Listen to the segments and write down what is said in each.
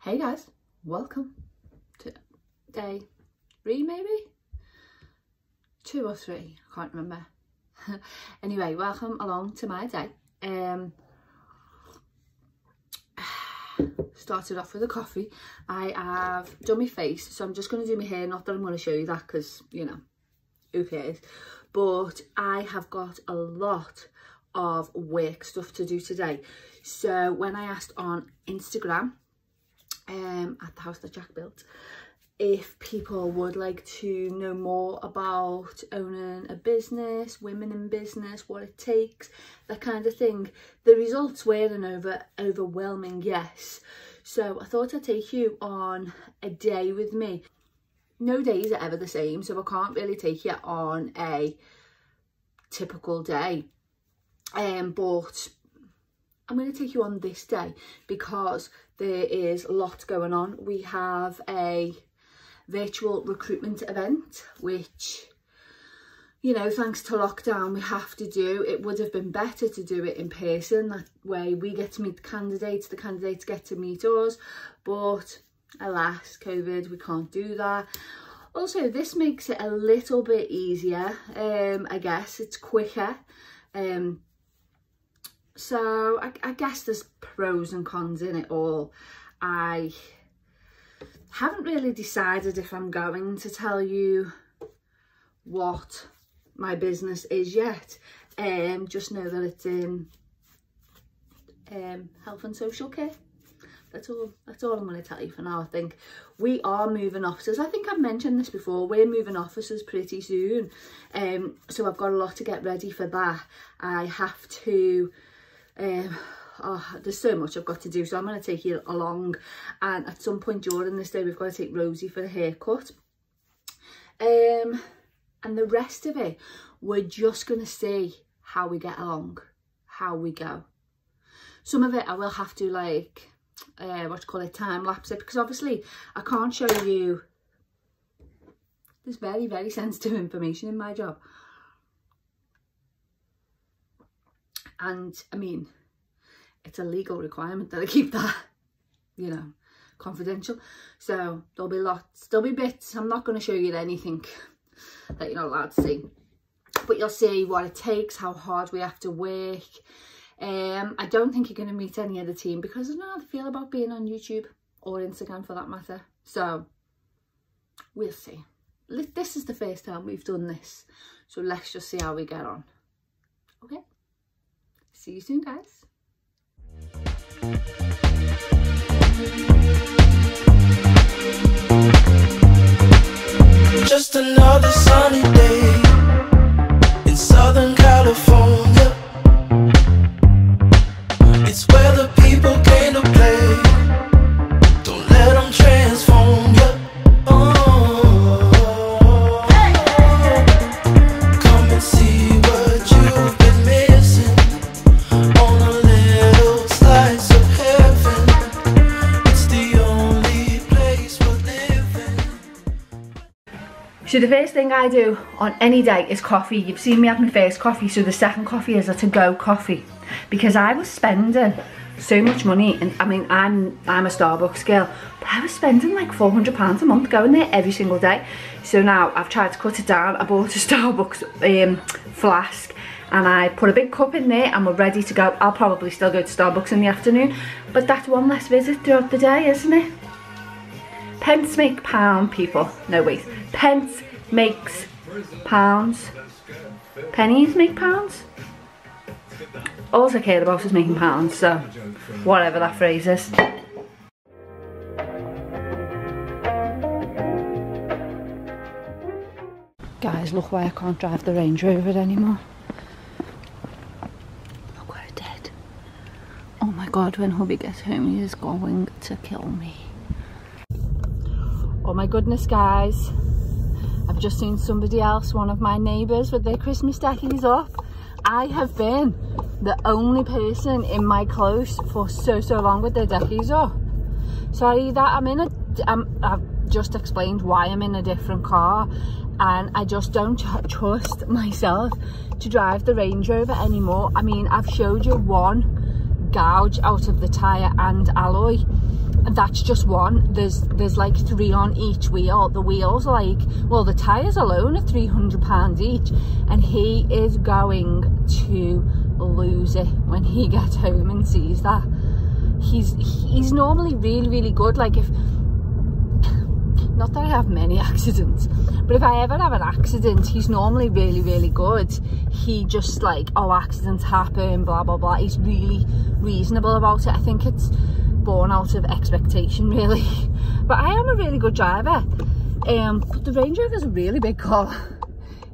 Hey guys, welcome to day 3 maybe? 2 or 3, I can't remember. Anyway, welcome along to my day. Started off with a coffee. I have done my face, so I'm just going to do my hair. Not that I'm going to show you that because, you know, who cares? But I have got a lot of work stuff to do today. So when I asked on Instagram, at the house that Jack built, if people would like to know more about owning a business, women in business, what it takes, that kind of thing, the results were an overwhelming yes. So I thought I'd take you on a day with me. No days are ever the same, so I can't really take you on a typical day, but I'm going to take you on this day because there is a lot going on. We have a virtual recruitment event, which, you know, thanks to lockdown, we have to do. It would have been better to do it in person. That way we get to meet the candidates get to meet us. But alas, COVID, we can't do that. Also, this makes it a little bit easier. I guess it's quicker. So I guess there's pros and cons in it all. I haven't really decided if I'm going to tell you what my business is yet. Just know that it's in health and social care. That's all I'm going to tell you for now. I think we are moving offices. I think I've mentioned this before. We're moving offices pretty soon. So I've got a lot to get ready for that. I have to... there's so much I've got to do, so I'm going to take you along, and at some point during this day we've got to take Rosie for a haircut, and the rest of it we're just going to see how we get along, how we go. Some of it I will have to, like, time lapse it, because obviously I can't show you. There's very, very sensitive information in my job. And I mean, it's a legal requirement that I keep that, you know, confidential. So there'll be bits. I'm not going to show you anything that you're not allowed to see. But you'll see what it takes, how hard we have to work. I don't think you're going to meet any of the team because I don't know how they feel about being on YouTube or Instagram for that matter. So we'll see. This is the first time we've done this. So let's just see how we get on. Okay? See you soon, guys. Just another sunny day in Southern California. It's where the people came to play. Don't let them transform you. Come and see what you've been missing. So the first thing I do on any day is coffee. You've seen me have my first coffee, so the second coffee is a to-go coffee. Because I was spending so much money, and I mean, I'm a Starbucks girl, but I was spending like £400 a month going there every single day. So now I've tried to cut it down. I bought a Starbucks flask, and I put a big cup in there, and we're ready to go. I'll probably still go to Starbucks in the afternoon, but that's one less visit throughout the day, isn't it? Pence make pound, people. No, wait. Pence makes pounds. Pennies make pounds? All I care about is making pounds, so whatever that phrase is. Guys, look why I can't drive the Range Rover anymore. Look where it did. Oh my god, when hubby gets home he is going to kill me. Oh my goodness, guys. I've just seen somebody else, one of my neighbours, with their Christmas deckies up. I have been the only person in my close for so long with their deckies up. Sorry that I've just explained why I'm in a different car, and I just don't trust myself to drive the Range Rover anymore. I mean, I've showed you one gouge out of the tyre and alloy, that's just one. There's like 3 on each wheel. The wheels are like, well, the tyres alone are £300 each, and he is going to lose it when he gets home and sees that. He's normally really good. Like, if not that I have many accidents, but if I ever have an accident, he's normally really good. He just like, oh, accidents happen, blah blah blah. He's really reasonable about it. I think it's born out of expectation, really. But I am a really good driver. But the Range Rover is a really big car.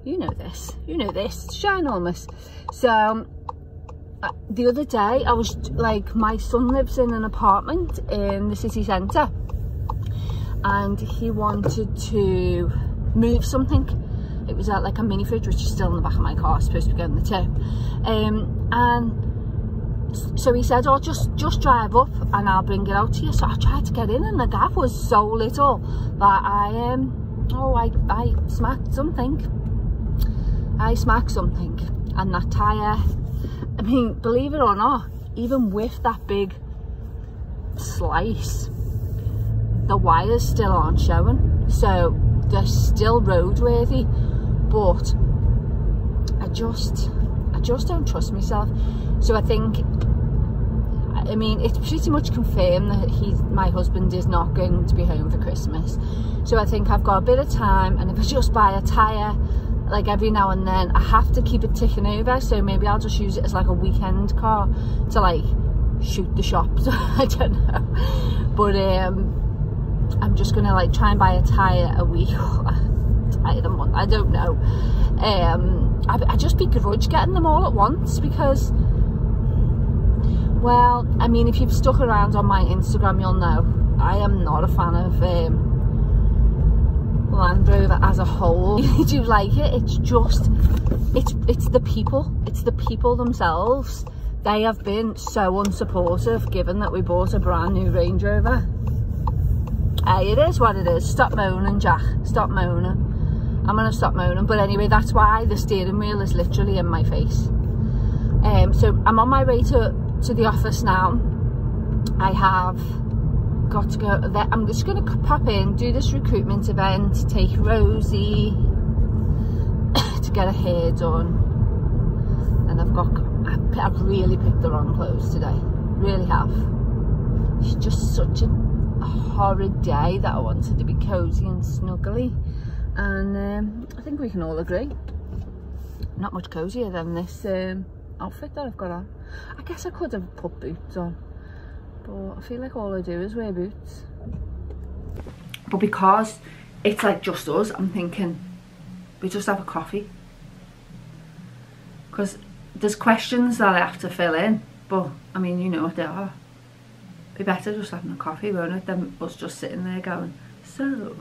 You know this, it's ginormous. So the other day I was like, my son lives in an apartment in the city centre, and he wanted to move something. It was like a mini fridge, which is still in the back of my car, supposed to be going in the tip. And so he said, oh, just drive up and I'll bring it out to you. So I tried to get in, and the gap was so little that I smacked something. And that tyre, I mean, believe it or not, even with that big slice, the wires still aren't showing, so they're still roadworthy. But I just don't trust myself. So I think, I mean, it's pretty much confirmed that my husband is not going to be home for Christmas. So I think I've got a bit of time, and if I just buy a tyre like every now and then, I have to keep it ticking over. So maybe I'll just use it as like a weekend car to like shoot the shops. I don't know, but I'm just gonna like try and buy a tyre a week, tyre a month, I don't know. I just begrudge getting them all at once because, well, I mean, if you've stuck around on my Instagram, you'll know I am not a fan of Land Rover as a whole. Do you like it? It's just, it's the people themselves. They have been so unsupportive, given that we bought a brand new Range Rover. Hey, it is what it is. Stop moaning, Jack. Stop moaning. I'm gonna stop moaning. But anyway, that's why the steering wheel is literally in my face. So I'm on my way to the office now. I have got to go there. I'm just gonna pop in, do this recruitment event, take Rosie to get her hair done. And I've really picked the wrong clothes today. Really have. It's just such a horrid day that I wanted to be cozy and snuggly, and I think we can all agree, not much cozier than this outfit that I've got on. I guess I could have put boots on, but I feel like all I do is wear boots. But because it's like just us, I'm thinking we just have a coffee, because there's questions that I have to fill in, but I mean, you know what they are. Be better just having a coffee, won't it, than us just sitting there going, so.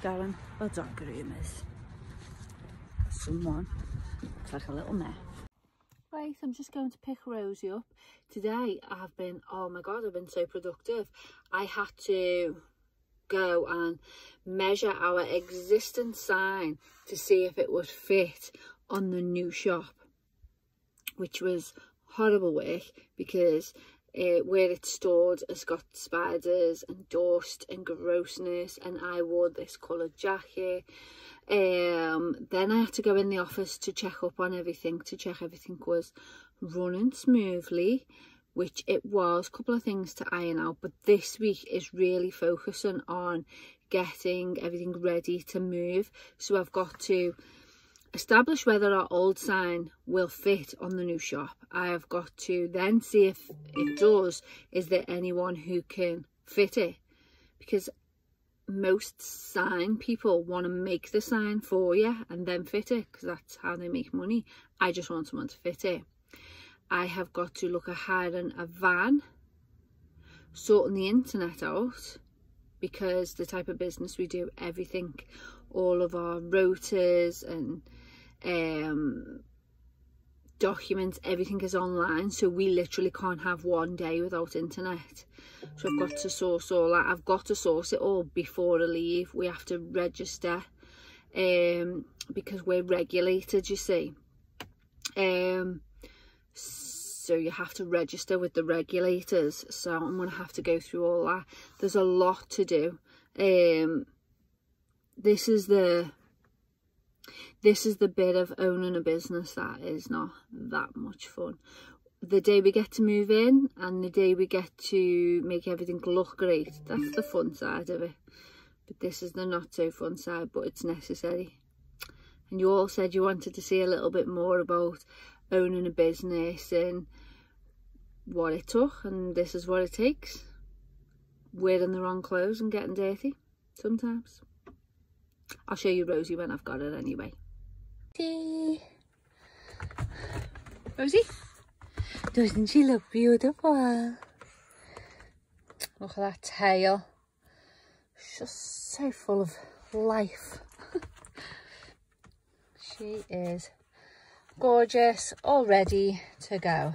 Going, well, dog groomers. Someone looks like a little mess. Right, I'm just going to pick Rosie up. Today I've been, oh my god, I've been so productive. I had to go and measure our existing sign to see if it would fit on the new shop, which was horrible work because where it's stored has got spiders and dust and grossness, and I wore this coloured jacket. Then I had to go in the office to check up on everything, to check everything was running smoothly, which it was. A couple of things to iron out, but this week is really focusing on getting everything ready to move. So I've got to establish whether our old sign will fit on the new shop. I have got to then see if it does, is there anyone who can fit it? Because most sign people want to make the sign for you and then fit it, because that's how they make money. I just want someone to fit it. I have got to look at hiring a van, sorting the internet out, because the type of business we do, everything, all of our rotors and documents, everything is online, so we literally can't have one day without internet. So I've got to source all that. I've got to source it all before I leave. We have to register because we're regulated, you see. So you have to register with the regulators, so I'm going to have to go through all that. There's a lot to do. This is the bit of owning a business that is not that much fun. The day we get to move in and the day we get to make everything look great, that's the fun side of it. But this is the not so fun side, but it's necessary. And you all said you wanted to see a little bit more about owning a business and what it took, and this is what it takes. Wearing the wrong clothes and getting dirty sometimes. I'll show you Rosie when I've got it anyway. Rosie, doesn't she look beautiful? Look at that tail. She's just so full of life. She is gorgeous, all ready to go.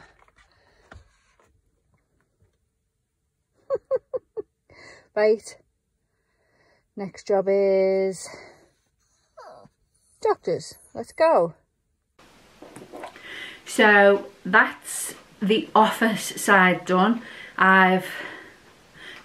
Right, next job is doctors. Let's go. So that's the office side done. I've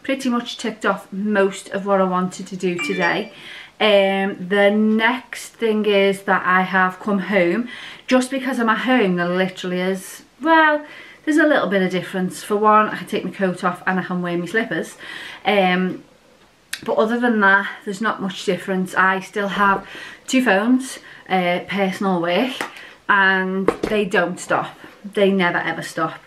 pretty much ticked off most of what I wanted to do today. The next thing is that I have come home. Just because I'm at home, there literally is, well, there's a little bit of difference. For one, I can take my coat off and I can wear my slippers. But other than that, there's not much difference. I still have 2 phones, personal work, and they don't stop. They never ever stop.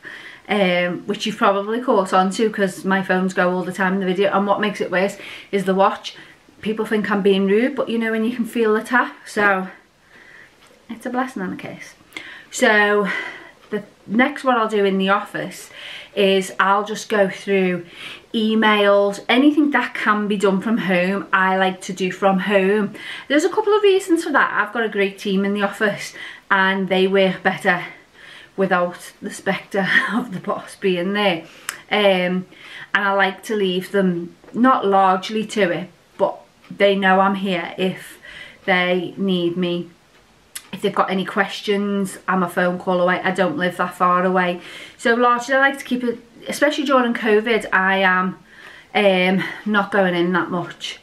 Which you've probably caught on to, because my phones go all the time in the video, and what makes it worse is the watch. People think I'm being rude, but you know when you can feel the tap, so it's a blessing and a curse. So the next what I'll do in the office is I'll just go through emails, anything that can be done from home. I like to do from home. There's a couple of reasons for that. I've got a great team in the office and they work better without the spectre of the boss being there, and I like to leave them not largely to it, but they know I'm here if they need me. If they've got any questions, I'm a phone call away. I don't live that far away, so largely I like to keep it, especially during COVID. I am not going in that much,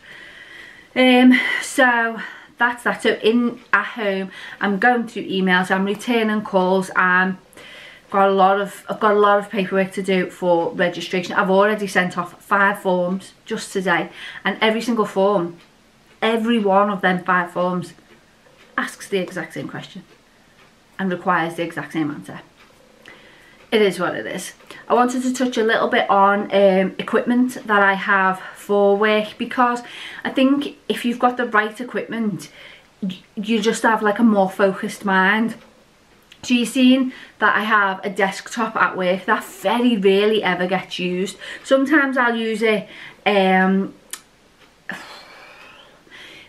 so that's that. So in at home, I'm going through emails, I'm returning calls, and I've got a lot of paperwork to do for registration. I've already sent off 5 forms just today, and every single form, every one of them 5 forms asks the exact same question and requires the exact same answer. It is what it is. I wanted to touch a little bit on equipment that I have for work, because I think if you've got the right equipment, you just have like a more focused mind. So you've seen that I have a desktop at work that very rarely ever gets used. Sometimes I'll use it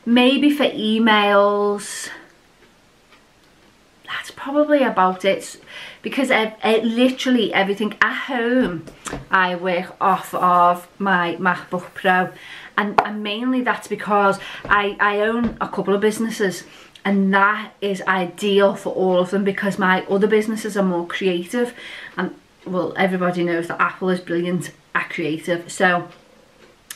maybe for emails. That's probably about it, because literally everything at home I work off of my MacBook Pro, and mainly that's because I own a couple of businesses, and that is ideal for all of them, because my other businesses are more creative, and well, everybody knows that Apple is brilliant at creative, so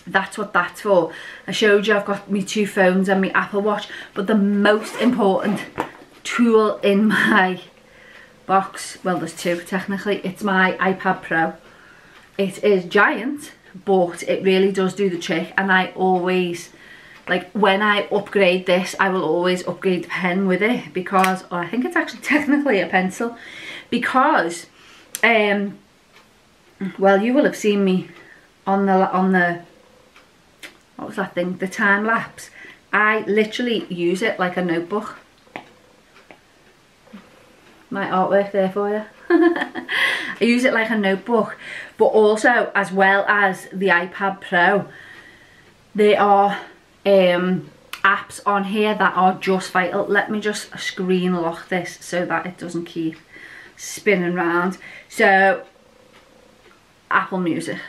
that's what that's for. I showed you I've got me 2 phones and my Apple Watch, but the most important tool in my box, well, there's 2 technically, it's my iPad Pro. It is giant, but it really does do the trick, and I always like when I upgrade this, I will always upgrade the pen with it, because, or I think it's actually technically a pencil, because well, you will have seen me on the what was that thing, the time lapse. I literally use it like a notebook. My artwork there for you. I use it like a notebook, but also, as well as the iPad Pro, there are apps on here that are just vital. Let me just screen lock this so that it doesn't keep spinning round. So Apple Music,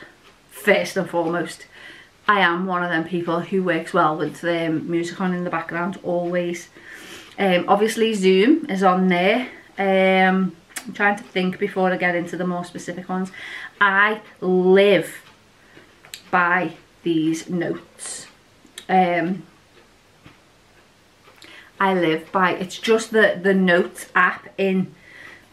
first and foremost. I am one of them people who works well with the music on in the background always. Obviously Zoom is on there. I'm trying to think before I get into the more specific ones. I live by these notes. I live by, it's just the Notes app in,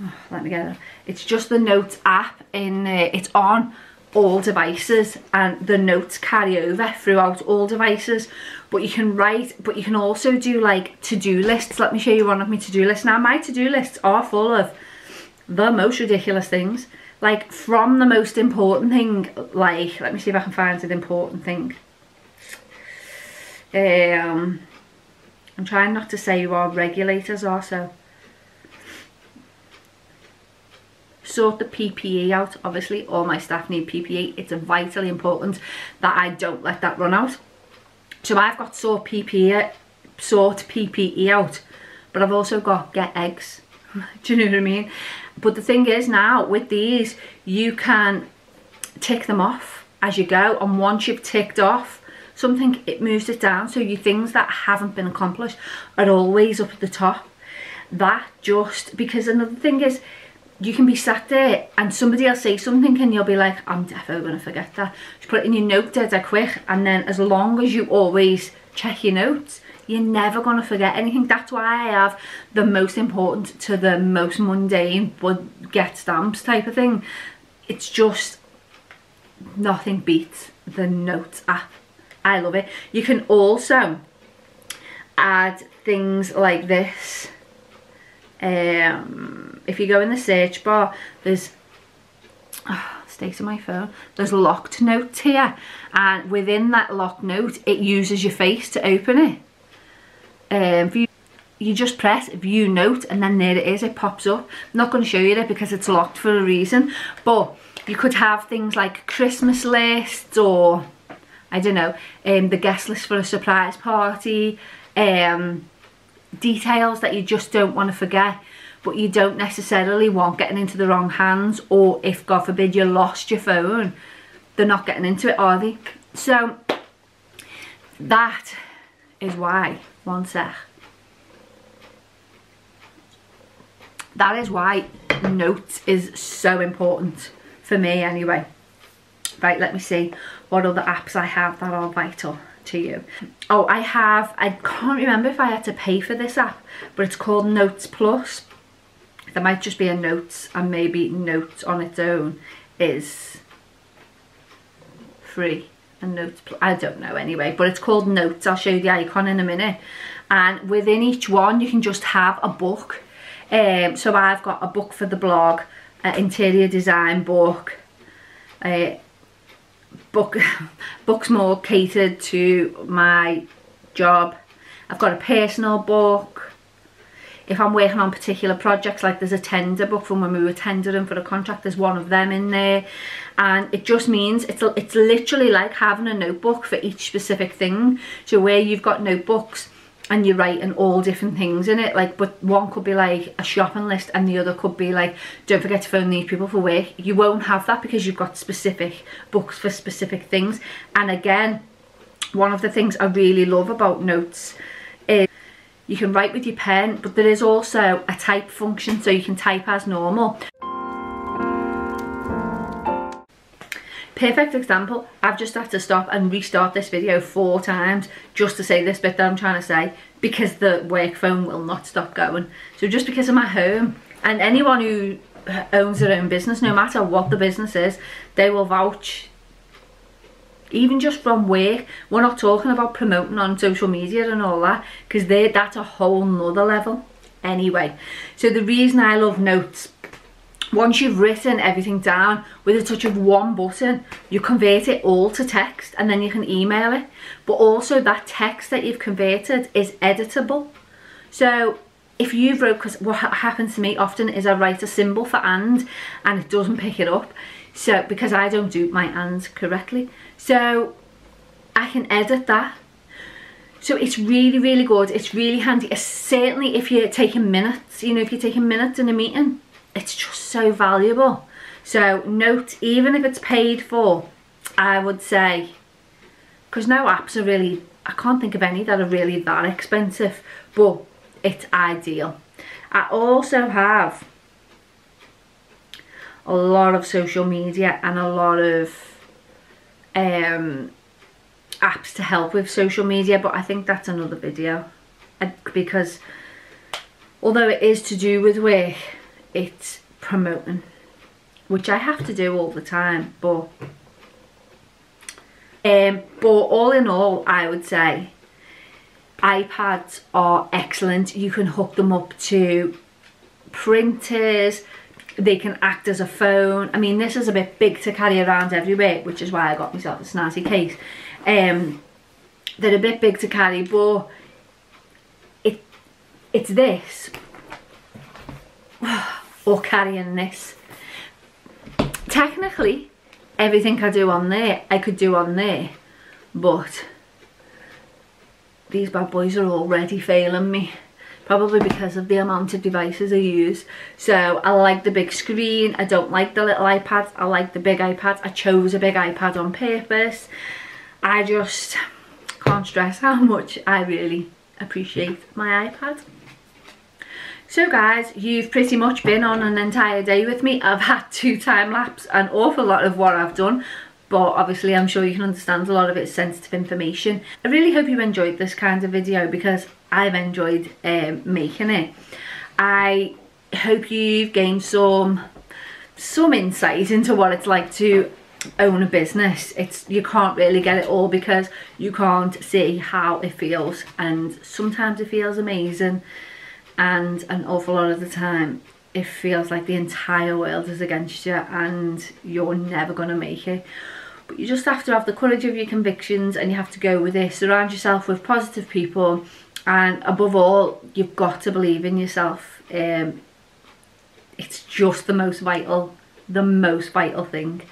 oh, let me get it. It's just the Notes app in, it's on all devices, and the notes carry over throughout all devices. But you can write, but you can also do like to-do lists. Let me show you one of my to-do lists. Now my to-do lists are full of the most ridiculous things, like from the most important thing, like, let me see if I can find an important thing. I'm trying not to say who our regulators are, so sort the PPE out. Obviously all my staff need PPE. It's vitally important that I don't let that run out. So I've got sort PPE out, but I've also got get eggs. Do you know what I mean? But the thing is, now with these you can tick them off as you go, and once you've ticked off something, it moves it down, so your things that haven't been accomplished are always up at the top. That just, because another thing is, you can be sat there and somebody will say something and you'll be like, I'm definitely going to forget that. Just put it in your note dead quick, and then as long as you always check your notes, you're never going to forget anything. That's why I have the most important to the most mundane but get stamps type of thing. It's just, nothing beats the Notes app. I love it. You can also add things like this. If you go in the search bar, there's state of my phone, there's locked notes here, and within that locked note it uses your face to open it. You just press view note, and then there it is, it pops up. I'm not going to show you it because it's locked for a reason, but you could have things like Christmas lists, or I don't know, the guest list for a surprise party, details that you just don't want to forget, but you don't necessarily want getting into the wrong hands, or if God forbid you lost your phone, they're not getting into it, are they? So that is why, one sec, that is why Notes is so important for me anyway. Right, let me see what other apps I have that are vital to you. Oh, I can't remember if I had to pay for this app, but it's called Notes Plus. There might just be a Notes, and maybe Notes on its own is free, and Notes Plus, I don't know anyway, but it's called Notes. I'll show you the icon in a minute, and within each one you can just have a book. So I've got a book for the blog, interior design book, books more catered to my job. I've got a personal book. If I'm working on particular projects, like there's a tender book from when we were tendering for a contract, there's one of them in there, and it just means it's literally like having a notebook for each specific thing. So where you've got notebooks and you're writing all different things in it, like, but one could be like a shopping list and the other could be like, don't forget to phone these people for work. You won't have that because you've got specific books for specific things. And again, one of the things I really love about Notes is you can write with your pen, but there is also a type function, so you can type as normal. Perfect example, I've just had to stop and restart this video 4 times just to say this bit that I'm trying to say, because the work phone will not stop going. So just because I'm at home, and anyone who owns their own business, no matter what the business is, they will vouch even just from work. We're not talking about promoting on social media and all that, because that's a whole nother level. Anyway, so the reason I love notes, once you've written everything down, with a touch of one button, you convert it all to text and then you can email it. But also that text that you've converted is editable. So if you've wrote, because what happens to me often is I write a symbol for and it doesn't pick it up. So, because I don't do my ands correctly. So I can edit that. So it's really, really good. It's really handy. Certainly if you're taking minutes, you know, if you're taking minutes in a meeting, it's just so valuable. So note, even if it's paid for, I would say, because no apps are really, I can't think of any that are really that expensive, but it's ideal. I also have a lot of social media and a lot of apps to help with social media, but I think that's another video, because although it is to do with work, it's promoting, which I have to do all the time, but all in all, I would say iPads are excellent. You can hook them up to printers, they can act as a phone. I mean, this is a bit big to carry around everywhere, which is why I got myself a snazzy case. They're a bit big to carry, but it's this or carrying this. Technically everything I do on there I could do on there, but these bad boys are already failing me, probably because of the amount of devices I use. So I like the big screen, I don't like the little iPads, I like the big iPads. I chose a big iPad on purpose. I just can't stress how much I really appreciate my iPad. So guys, you've pretty much been on an entire day with me. I've had to time lapse an awful lot of what I've done, but obviously I'm sure you can understand a lot of it's sensitive information. I really hope you enjoyed this kind of video, because I've enjoyed making it. I hope you've gained some insight into what it's like to own a business. You can't really get it all because you can't see how it feels, and sometimes it feels amazing, and an awful lot of the time it feels like the entire world is against you and you're never going to make it. But you just have to have the courage of your convictions, and you have to go with it. Surround yourself with positive people, and above all, you've got to believe in yourself. It's just the most vital thing.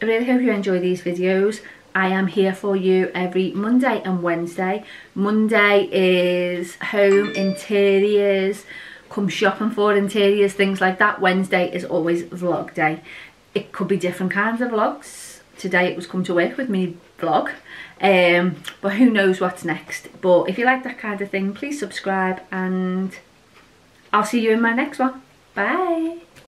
I really hope you enjoy these videos. I am here for you every Monday and Wednesday. Monday is home interiors, come shopping for interiors, things like that. Wednesday is always vlog day. It could be different kinds of vlogs. Today it was come to work with me vlog, but who knows what's next. But if you like that kind of thing, please subscribe, and I'll see you in my next one. Bye.